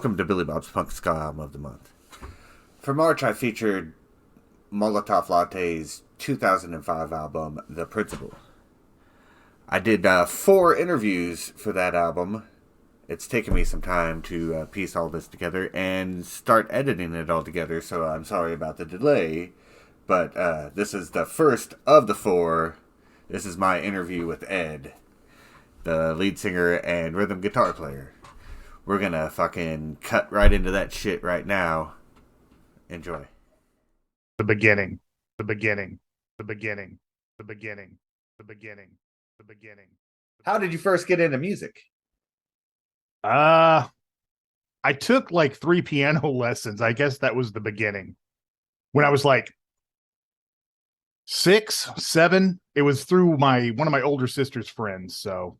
welcome to Billy Bob's Punk Ska Album of the Month. For March, I featured Molotov Latte's 2005 album, The Principle. I did 4 interviews for that album. It's taken me some time to piece all this together and start editing it all together, so I'm sorry about the delay. But this is the first of the 4. This is my interview with Ed, the lead singer and rhythm guitar player. We're gonna fucking cut right into that shit right now. Enjoy. The beginning, the beginning, the beginning, the beginning, the beginning, the beginning. How did you first get into music? I took like 3 piano lessons. I guess that was the beginning. When I was like 6, 7, it was through one of my older sister's friends. So,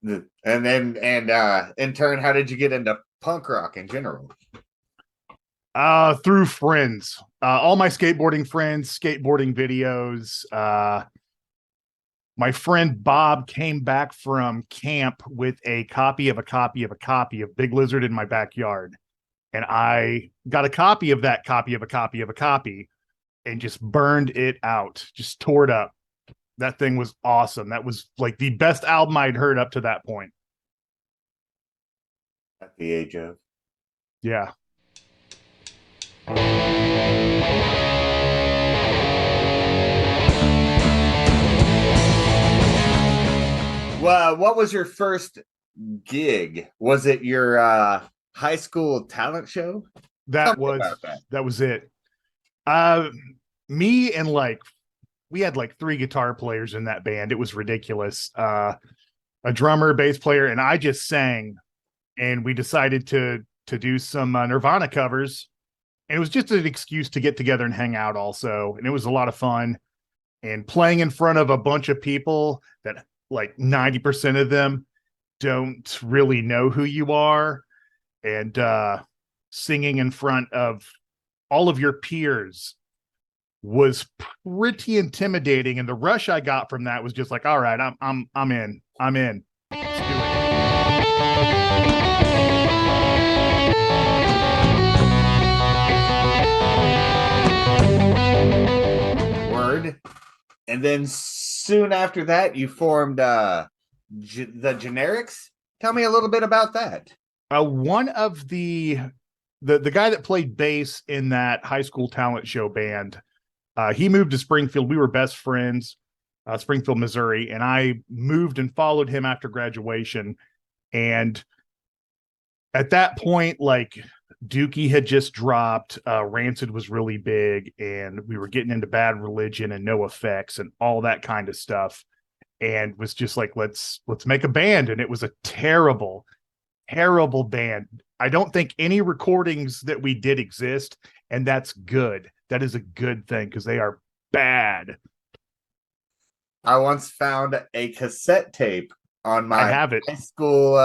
And then, in turn, how did you get into punk rock in general? through friends, all my skateboarding friends, skateboarding videos. My friend Bob came back from camp with a copy of Big Lizard in my backyard. And I got a copy of that copy of a copy and just burned it out, just tore it up. That thing was awesome. That was like the best album I'd heard up to that point. At the age of? Yeah. Well, what was your first gig? Was it your high school talent show? That was it. Me and we had like 3 guitar players in that band. It was ridiculous. A drummer, bass player, and I just sang. And we decided to do some Nirvana covers. And it was just an excuse to get together and hang out also. And it was a lot of fun. And playing in front of a bunch of people that like 90% of them don't really know who you are. And singing in front of all of your peers was pretty intimidating, and the rush I got from that was just like, all right, I'm in. Let's do it. Word. And then soon after that, you formed the Generics. Tell me a little bit about that. One of the guy that played bass in that high school talent show band, he moved to Springfield. We were best friends, Springfield, Missouri, and I moved and followed him after graduation. And at that point, like Dookie had just dropped, Rancid was really big, and we were getting into Bad Religion and No Effects and all that kind of stuff. And was just like, let's make a band. And it was a terrible band. I don't think any recordings that we did exist, and that's good. That is a good thing because they are bad. I once found a cassette tape on my high school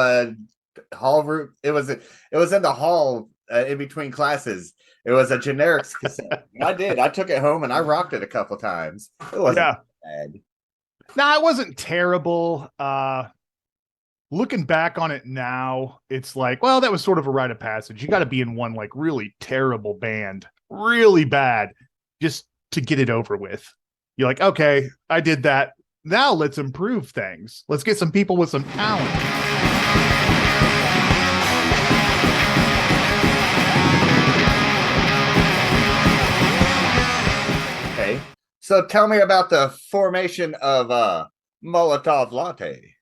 hall room. It was in the hall in between classes. It was a Generics cassette. I took it home and I rocked it a couple times. It wasn't bad. No, it wasn't terrible. Looking back on it now, it's like, well, that was sort of a rite of passage. You got to be in one like really terrible band, really bad, just to get it over with. You're like, okay, I did that. Now let's improve things. Let's get some people with some talent. Okay. So tell me about the formation of Molotov Latte.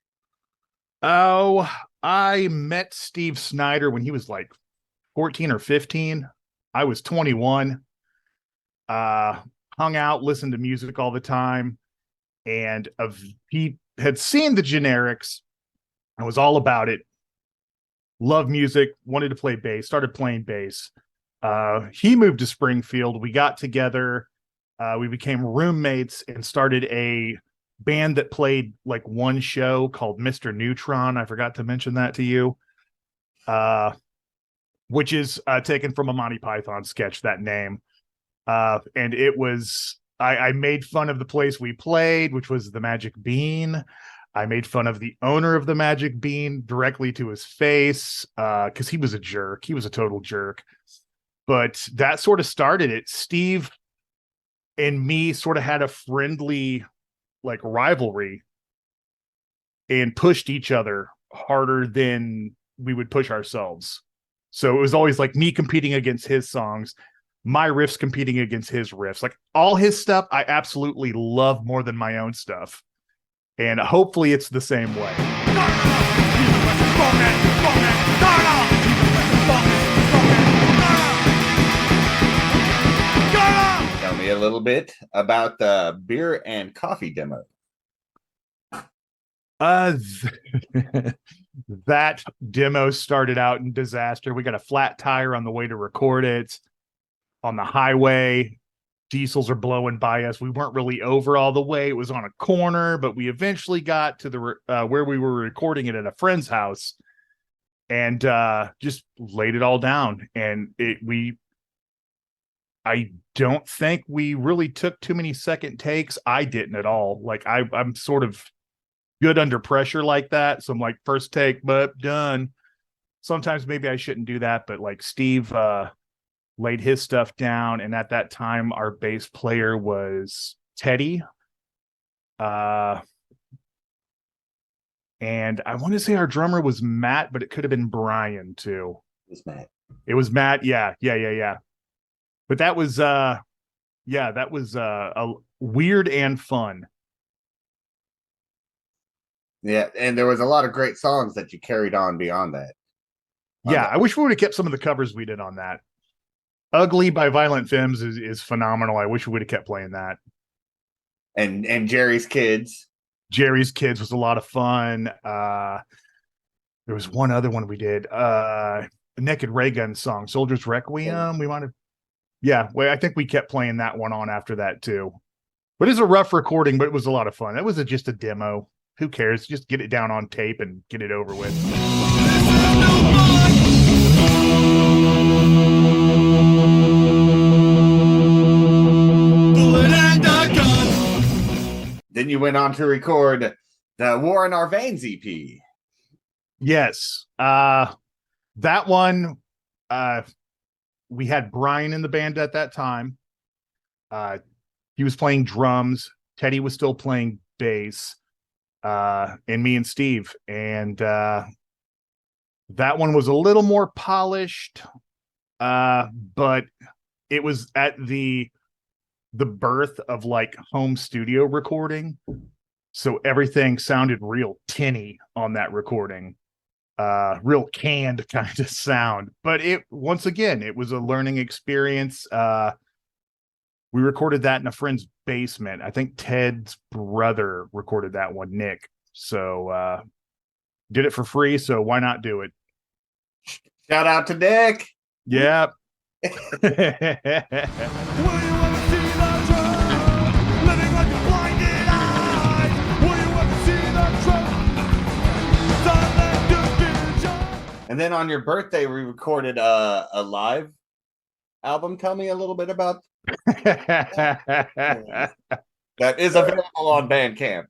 Oh, I met Steve Snyder when he was like 14 or 15. I was 21. Hung out, listened to music all the time. And he had seen the Generics and was all about it. Loved music, wanted to play bass, started playing bass. He moved to Springfield. We got together. We became roommates and started a band that played like one show called Mr. Neutron. I forgot to mention that to you. Which is taken from a Monty Python sketch, that name. And it was, I made fun of the place we played, which was the Magic Bean. I made fun of the owner of the Magic Bean directly to his face because he was a jerk. He was a total jerk. But that sort of started it. Steve and me sort of had a friendly like rivalry and pushed each other harder than we would push ourselves. So it was always like me competing against his songs, my riffs competing against his riffs. Like all his stuff, I absolutely love more than my own stuff. And hopefully it's the same way. Tell me a little bit about the beer and coffee demo. That demo started out in disaster. We got a flat tire on the way to record it on the highway. Diesels are blowing by us. We weren't really over all the way. It was on a corner, but we eventually got to the where we were recording it at a friend's house, and just laid it all down. And I don't think we really took too many second takes. I didn't at all. Like I'm sort of good under pressure like that. So I'm like, first take, but done. Sometimes maybe I shouldn't do that, but like Steve laid his stuff down, and at that time our bass player was Teddy. And I want to say our drummer was Matt, but it could have been Brian too. It was Matt. Yeah. But that was a weird and fun. Yeah, and there was a lot of great songs that you carried on beyond that. Yeah, I wish we would have kept some of the covers we did on that. Ugly by Violent Femmes is phenomenal. I wish we would have kept playing that. And Jerry's Kids. Jerry's Kids was a lot of fun. There was one other one we did. A Naked Ray Gun song, Soldier's Requiem. We might have. Yeah, well, I think we kept playing that one on after that too. But it's a rough recording, but it was a lot of fun. That was just a demo. Who cares? Just get it down on tape and get it over with. Then you went on to record the War in Our Veins EP. Yes. That one, we had Brian in the band at that time. He was playing drums. Teddy was still playing bass. And me and Steve. And that one was a little more polished. But it was at the birth of like home studio recording. So everything sounded real tinny on that recording. Real canned kind of sound. But once again, it was a learning experience. We recorded that in a friend's basement. I think Ted's brother recorded that one, Nick. So did it for free, so why not do it? Shout out to Nick. Yeah. And then on your birthday, we recorded a live album. Tell me a little bit about that is available on Bandcamp.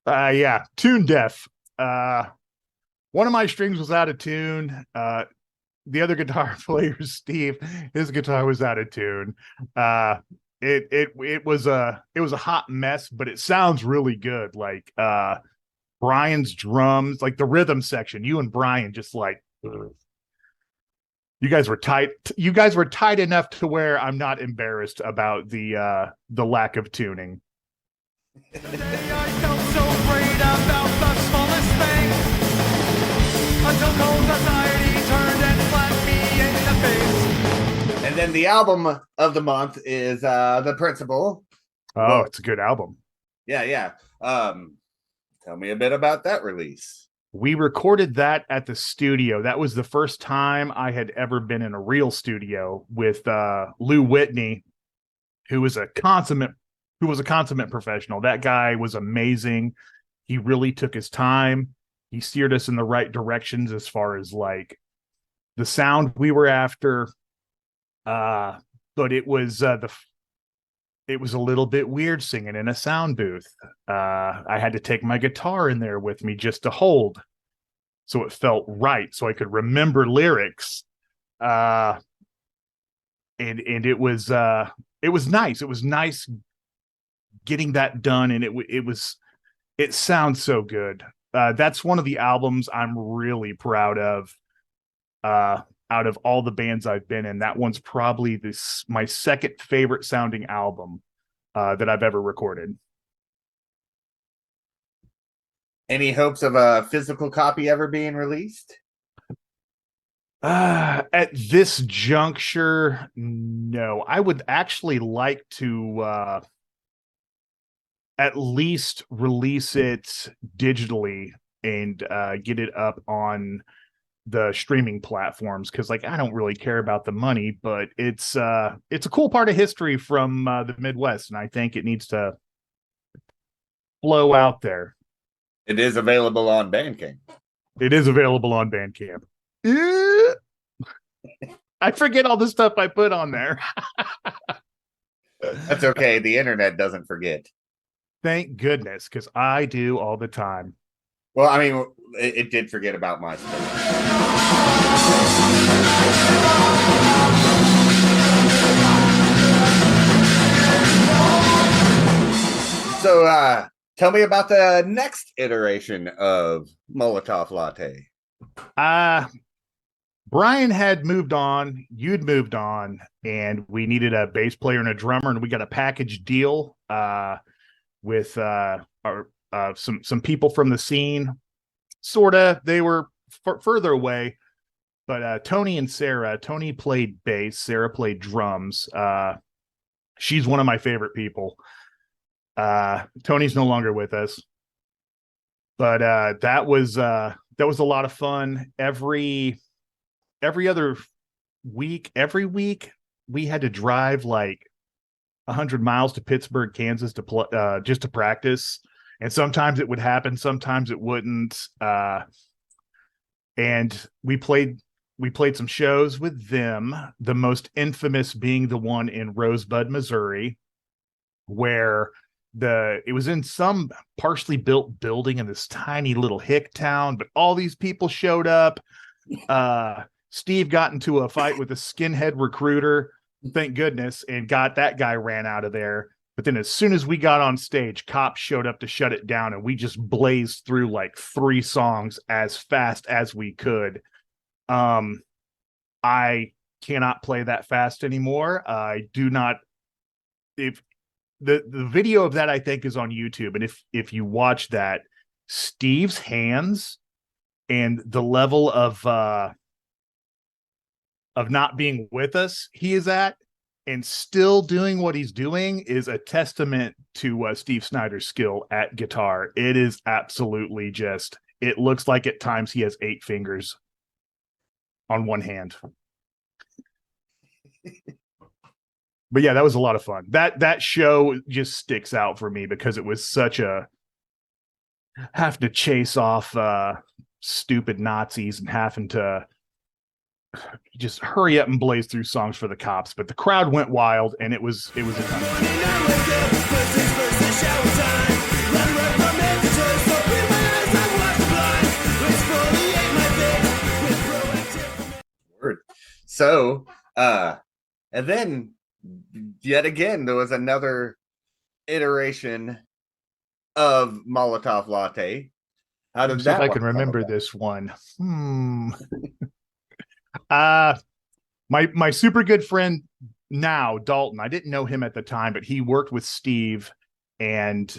Yeah, tune deaf. One of my strings was out of tune. The other guitar player, Steve, his guitar was out of tune. It was a hot mess, but it sounds really good. Like Brian's drums, like the rhythm section, you and Brian just like you guys were tight. You guys were tight enough to where I'm not embarrassed about the lack of tuning. I felt so great about the smallest thing until cold society turned and slapped me in the face. And then the album of the month is The Principle. Oh, it's a good album. Yeah. Tell me a bit about that release. We recorded that at the studio. That was the first time I had ever been in a real studio with Lou Whitney, who was a consummate professional. That guy was amazing. He really took his time. He steered us in the right directions as far as like the sound we were after. But it was it was a little bit weird singing in a sound booth. I had to take my guitar in there with me just to hold, so it felt right, so I could remember lyrics. And it was nice. It was nice getting that done, and it sounds so good. That's one of the albums I'm really proud of. Out of all the bands I've been in, that one's probably my second favorite sounding album that I've ever recorded. Any hopes of a physical copy ever being released? At this juncture, no. I would actually like to at least release it digitally and get it up on the streaming platforms, because like I don't really care about the money, but it's a cool part of history from the Midwest, and I think it needs to flow out there. It is available on Bandcamp. It is available on Bandcamp. I forget all the stuff I put on there. That's okay. The internet doesn't forget. Thank goodness, because I do all the time. Well, I mean, it did forget about my stuff. So, tell me about the next iteration of Molotov Latte. Brian had moved on, you'd moved on, and we needed a bass player and a drummer, and we got a package deal with some people from the scene. Sorta, they were further away, but Tony and Sarah. Tony played bass, Sarah played drums. She's one of my favorite people. Tony's no longer with us, but that was a lot of fun. Every week we had to drive like 100 miles to Pittsburgh, Kansas to just to practice. And sometimes it would happen, sometimes it wouldn't. And we played some shows with them, the most infamous being the one in Rosebud, Missouri, where it was in some partially built building in this tiny little hick town, but all these people showed up. Steve got into a fight with a skinhead recruiter, thank goodness, and got that guy ran out of there. But then as soon as we got on stage, cops showed up to shut it down, and we just blazed through like 3 songs as fast as we could. I cannot play that fast anymore. I do not. If the video of that, I think, is on YouTube, and if you watch that, Steve's hands and the level of not being with us he is at, and still doing what he's doing, is a testament to Steve Snyder's skill at guitar. It is absolutely just, it looks like at times he has 8 fingers on one hand. But yeah, that was a lot of fun. That show just sticks out for me because it was such a having to chase off stupid Nazis and having to just hurry up and blaze through songs for the cops. But the crowd went wild, and it was a ton. Word. So, and then yet again, there was another iteration of Molotov Latte. How did that? I can remember this one. My super good friend now, Dalton. I didn't know him at the time, but he worked with Steve, and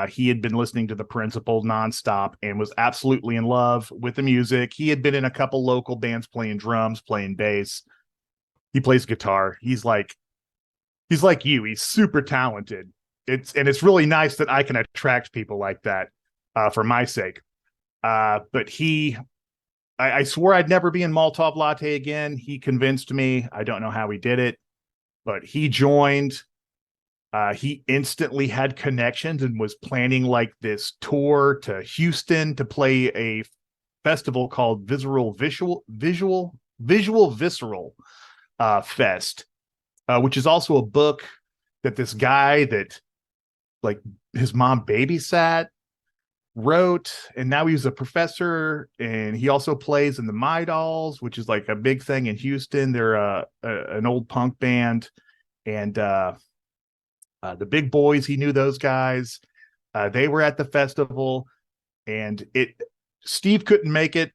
he had been listening to the Principle nonstop and was absolutely in love with the music. He had been in a couple local bands playing drums, playing bass. He plays guitar. He's like you. He's super talented. It's really nice that I can attract people like that for my sake. But I swore I'd never be in Molotov Latte again. He convinced me. I don't know how he did it, but he joined. He instantly had connections and was planning like this tour to Houston to play a festival called Visceral Fest, which is also a book that this guy that like his mom babysat wrote, and now he's a professor, and he also plays in the My Dolls, which is like a big thing in Houston. They're an old punk band, and the Big Boys, he knew those guys. They were at the festival, and Steve couldn't make it,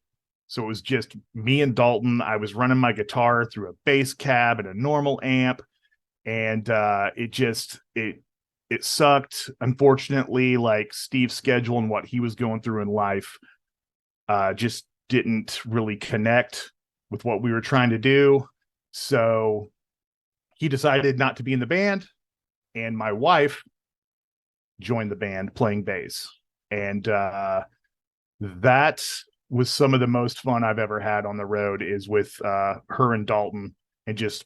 so it was just me and Dalton. I was running my guitar through a bass cab and a normal amp, and it sucked. Unfortunately, like Steve's schedule and what he was going through in life just didn't really connect with what we were trying to do. So he decided not to be in the band, and my wife joined the band playing bass. And that was some of the most fun I've ever had on the road, is with her and Dalton, and just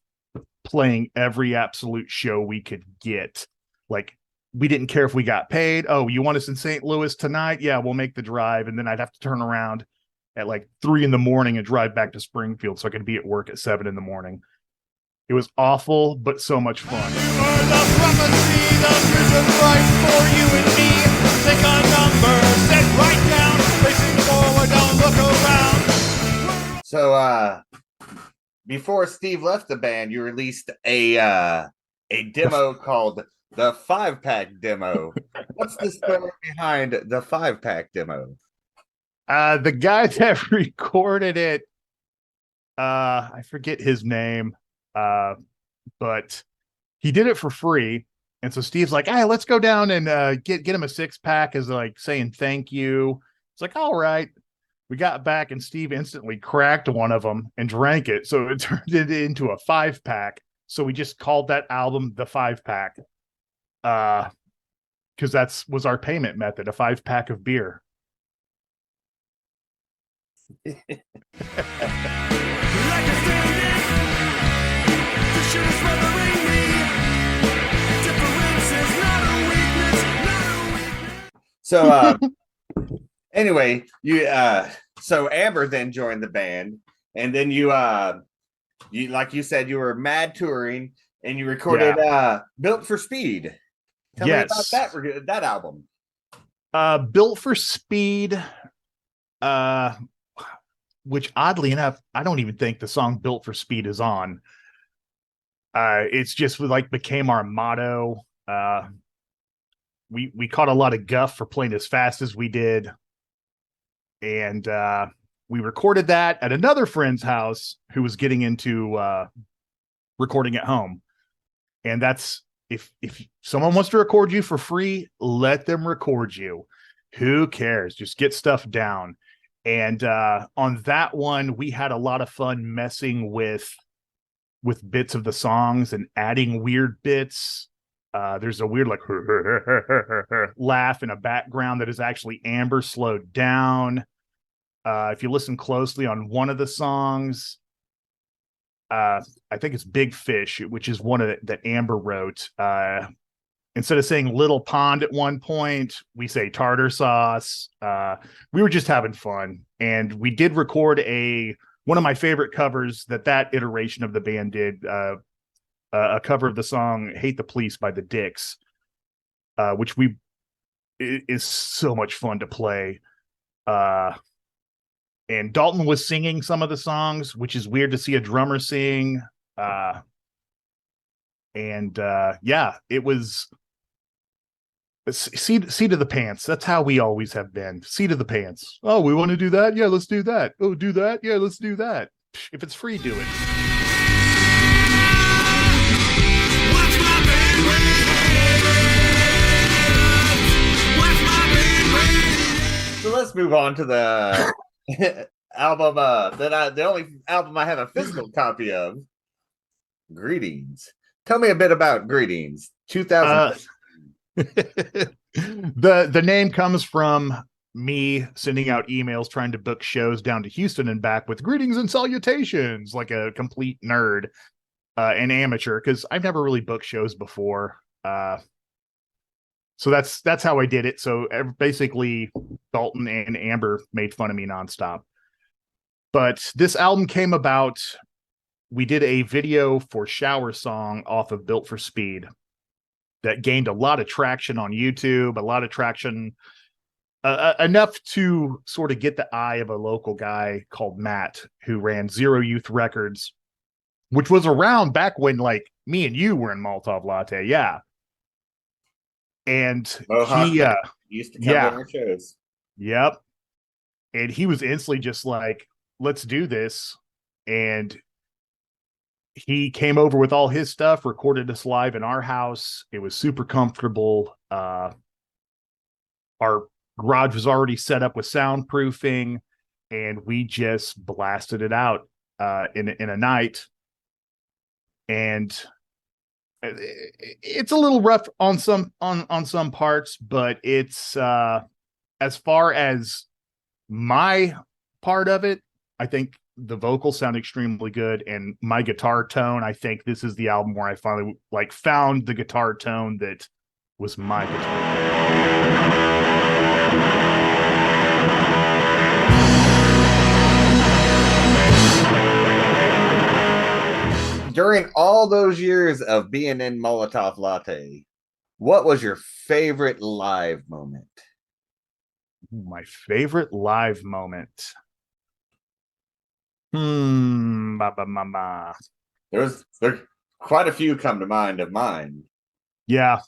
playing every absolute show we could get. Like, we didn't care if we got paid. Oh, you want us in St. Louis tonight? Yeah, we'll make the drive. And then I'd have to turn around at like 3 a.m. and drive back to Springfield so I could be at work at 7 a.m. It was awful, but so much fun. The prophecy, the future's bright for you and me. Take a number, set right down, facing forward, don't look around. So, before Steve left the band, you released a demo called the 5-pack demo. What's the story behind the 5-pack demo? The guy that recorded it, I forget his name, but he did it for free. And so Steve's like, hey, let's go down and get him a 6-pack as like saying thank you. It's like, all right. We got back and Steve instantly cracked one of them and drank it. So it turned it into a 5-pack. So we just called that album the 5-pack. Because was our payment method, a 5-pack of beer. Like a stand-in, to shoot us mothering me. Difference is not a weakness, not a weakness. So, anyway, so Amber then joined the band, and then you like you said, you were mad touring, and you recorded Built for Speed. Tell me about that album. Built for Speed, which oddly enough, I don't even think the song Built for Speed is on. It's just like became our motto. We caught a lot of guff for playing as fast as we did. And we recorded that at another friend's house who was getting into recording at home. And that's, if someone wants to record you for free, let them record you. Who cares? Just get stuff down. And on that one, we had a lot of fun messing with bits of the songs and adding weird bits. There's a weird like laugh in a background that is actually Amber slowed down. If you listen closely on one of the songs, I think it's Big Fish, which is one of that Amber wrote. Instead of saying Little Pond at one point, we say tartar sauce. We were just having fun. And we did record one of my favorite covers that iteration of the band did, a cover of the song Hate the Police by the Dicks, which is so much fun to play. And Dalton was singing some of the songs, which is weird to see a drummer sing. It was seat of the pants. That's how we always have been. Seat of the pants. Oh, we want to do that? Yeah, let's do that. Oh, do that? Yeah, let's do that. If it's free, do it. So let's move on to the album the only album I have a physical copy of. Greetings. Tell me a bit about Greetings. 2000. The name comes from me sending out emails trying to book shows down to Houston and back with greetings and salutations, like a complete nerd, and amateur, because I've never really booked shows before. So that's how I did it. So basically, Dalton and Amber made fun of me nonstop. But this album came about. We did a video for Shower Song off of Built for Speed. that gained a lot of traction on YouTube, a lot of traction, enough to sort of get the eye of a local guy called Matt, who ran Zero Youth Records, which was around back when like me and you were in Molotov Latte. Yeah. And Mohawk he, used to come yeah. to our shows. Yep. And he was instantly just like, let's do this. And he came over with all his stuff, recorded us live in our house. It was super comfortable. Our garage was already set up with soundproofing, and we just blasted it out in a night. And it's a little rough on some parts, but it's as far as my part of it, I think the vocals sound extremely good, and my guitar tone, I think this is the album where I finally like found the guitar tone that was my guitar. During all those years of being in Molotov Latte, what was your favorite live moment? My favorite live moment. There Quite a few come to mind of mine. Yeah.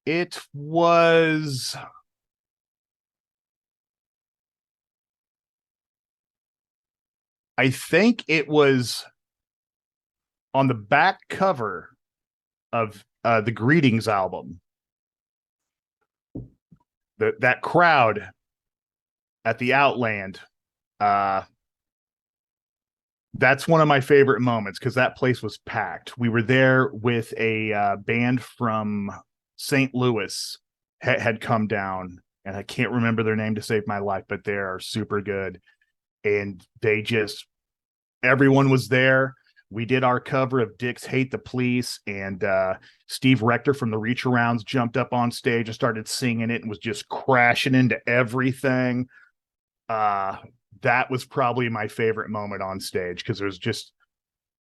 It was, I think it was on the back cover of the Greetings album. That crowd at the Outland, that's one of my favorite moments because that place was packed. We were there with a band from St. Louis had come down, and I can't remember their name to save my life, but they are super good. And everyone was there. We did our cover of Dicks Hate the Police, and Steve Rector from the Reach Arounds jumped up on stage and started singing it and was just crashing into everything. That was probably my favorite moment on stage because there was just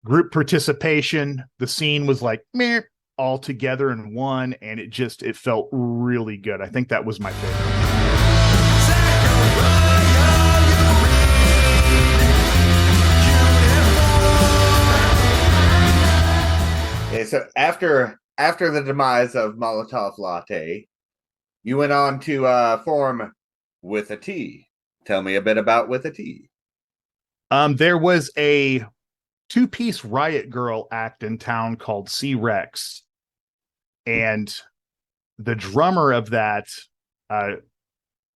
group participation. The scene was like meh, all together in one, and it felt really good. I think that was my favorite. So after the demise of Molotov Latte, you went on to form With a T. Tell me a bit about With a T. There was a 2-piece Riot Girl act in town called C-Rex, and the drummer of that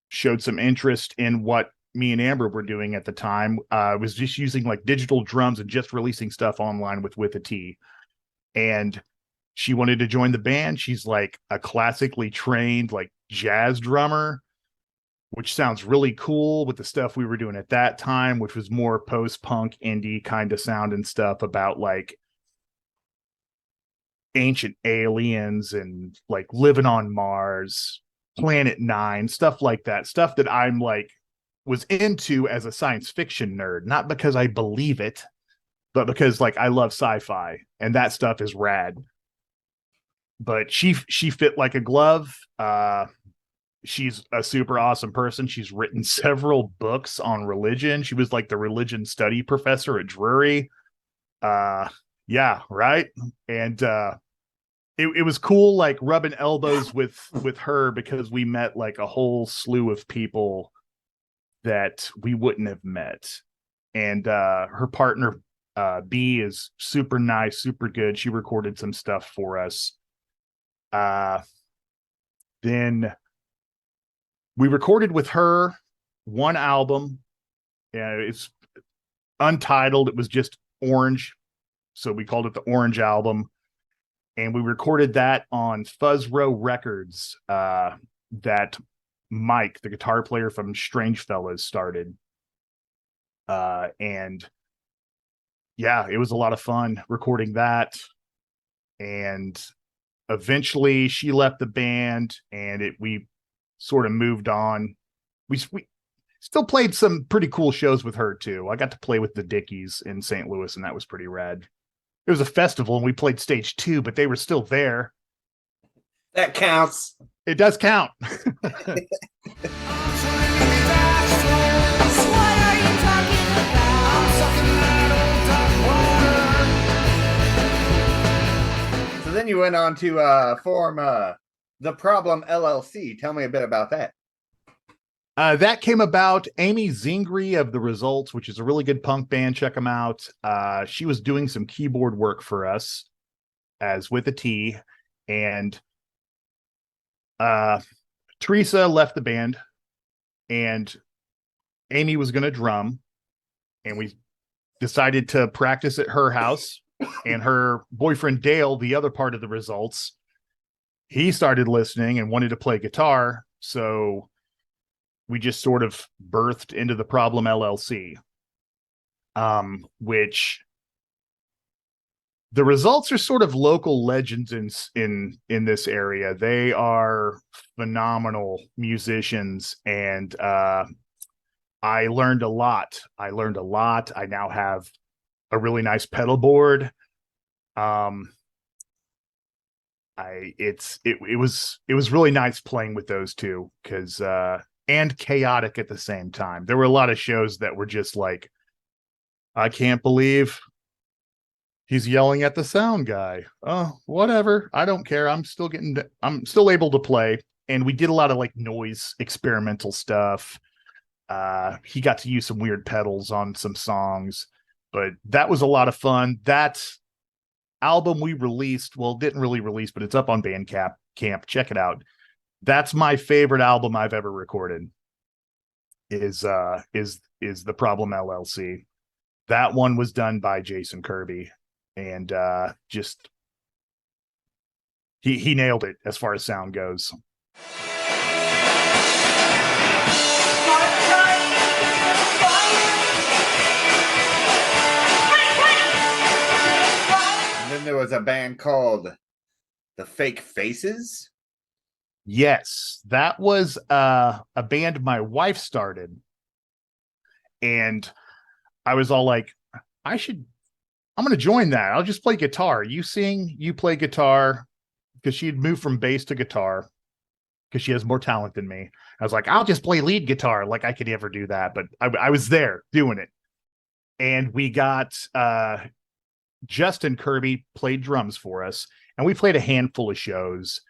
showed some interest in what me and Amber were doing at the time. Was just using like digital drums and just releasing stuff online with a T. And she wanted to join the band. She's like a classically trained like jazz drummer, which sounds really cool with the stuff we were doing at that time, which was more post-punk indie kind of sound and stuff about like ancient aliens and like living on Mars, Planet Nine, stuff like that. Stuff that I'm like was into as a science fiction nerd, not because I believe it, but because like I love sci-fi and that stuff is rad. But she fit like a glove. She's a super awesome person. She's written several books on religion. She was like the religion study professor at Drury. Yeah, right. And it was cool like rubbing elbows with her because we met like a whole slew of people that we wouldn't have met. And her partner B is super nice, super good. She recorded some stuff for us. Then we recorded with her one album. It's untitled. It was just Orange. So we called it the Orange Album. And we recorded that on Fuzz Row Records that Mike, the guitar player from Strange Fellas, started. And yeah, it was a lot of fun recording that. And eventually she left the band and we sort of moved on. We still played some pretty cool shows with her too. I got to play with the Dickies in St. Louis, and that was pretty rad. it was a festival and we played stage 2, but they were still there. That counts. It does count. So then you went on to form the Problem LLC. Tell me a bit about that. That came about. Amy Zingri of The Results, which is a really good punk band. Check them out. She was doing some keyboard work for us, as with a T, and Teresa left the band, and Amy was going to drum, and we decided to practice at her house. And her boyfriend Dale, the other part of The Results, he started listening and wanted to play guitar, so we just sort of birthed into the Problem LLC, which The Results are sort of local legends in this area. They are phenomenal musicians, and I learned a lot. I now have a really nice pedal board. It was really nice playing with those two, because and chaotic at the same time. There were a lot of shows that were just like, I can't believe he's yelling at the sound guy. Oh, whatever. I don't care. I'm still able to play. And we did a lot of like noise experimental stuff. He got to use some weird pedals on some songs, but that was a lot of fun. That album we released, well, didn't really release, but it's up on Bandcamp. Check it out. That's my favorite album I've ever recorded. Is the Problem LLC. That one was done by Jason Kirby, and just he nailed it as far as sound goes. And then there was a band called The Fake Faces. Yes, that was a band my wife started, and I was all like, I'm going to join that. I'll just play guitar. You sing, you play guitar, because she had moved from bass to guitar because she has more talent than me. I was like, I'll just play lead guitar. Like I could ever do that, but I was there doing it. And we got Justin Kirby played drums for us, and we played a handful of shows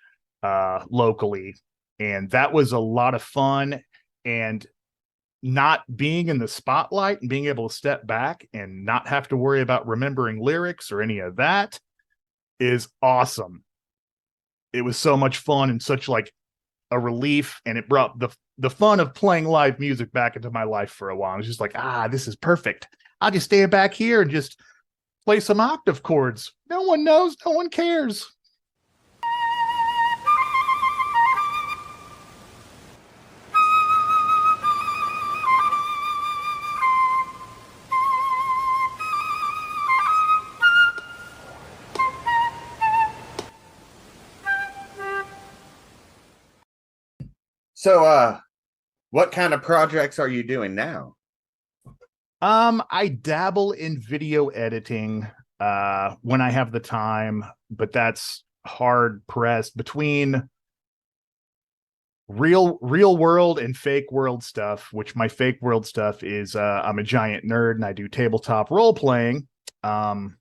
locally, and that was a lot of fun. And not being in the spotlight and being able to step back and not have to worry about remembering lyrics or any of that is awesome. It was so much fun and such like a relief, and it brought the fun of playing live music back into my life for a while. I was just like, this is perfect. I'll just stay back here and just play some octave chords. No one knows, no one cares. So, what kind of projects are you doing now? I dabble in video editing when I have the time, but that's hard pressed between real world and fake world stuff, which my fake world stuff is I'm a giant nerd and I do tabletop role playing. And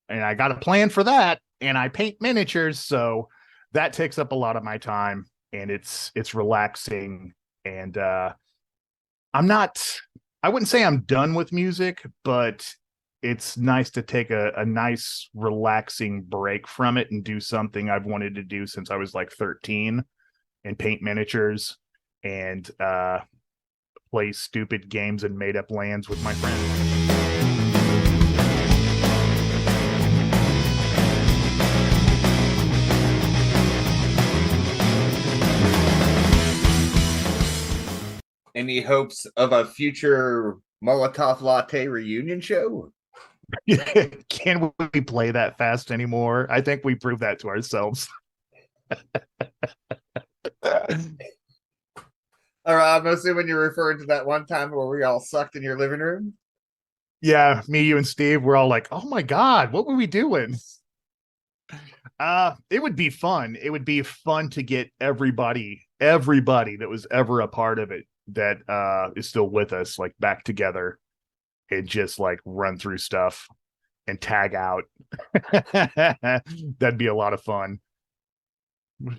I got a plan for that, and I paint miniatures, so that takes up a lot of my time, and it's relaxing. And I wouldn't say I'm done with music, but it's nice to take a nice relaxing break from it and do something I've wanted to do since I was like 13, and paint miniatures and play stupid games and made up lands with my friends. Any hopes of a future Molotov Latte reunion show? Can we play that fast anymore? I think we proved that to ourselves. All right, I'm assuming you're referring to that one time where we all sucked in your living room. Yeah, me, you, and Steve, we're all like, oh my God, what were we doing? It would be fun. It would be fun to get everybody that was ever a part of it that is still with us, like back together and just like run through stuff and tag out. That'd be a lot of fun.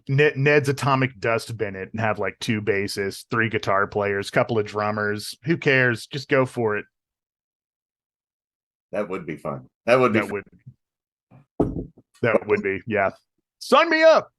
Ned's Atomic Dust Bennett and have like 2 bassists, 3 guitar players, couple of drummers. Who cares? Just go for it. That would be fun. That would be That fun. would that would be, yeah. Sign me up.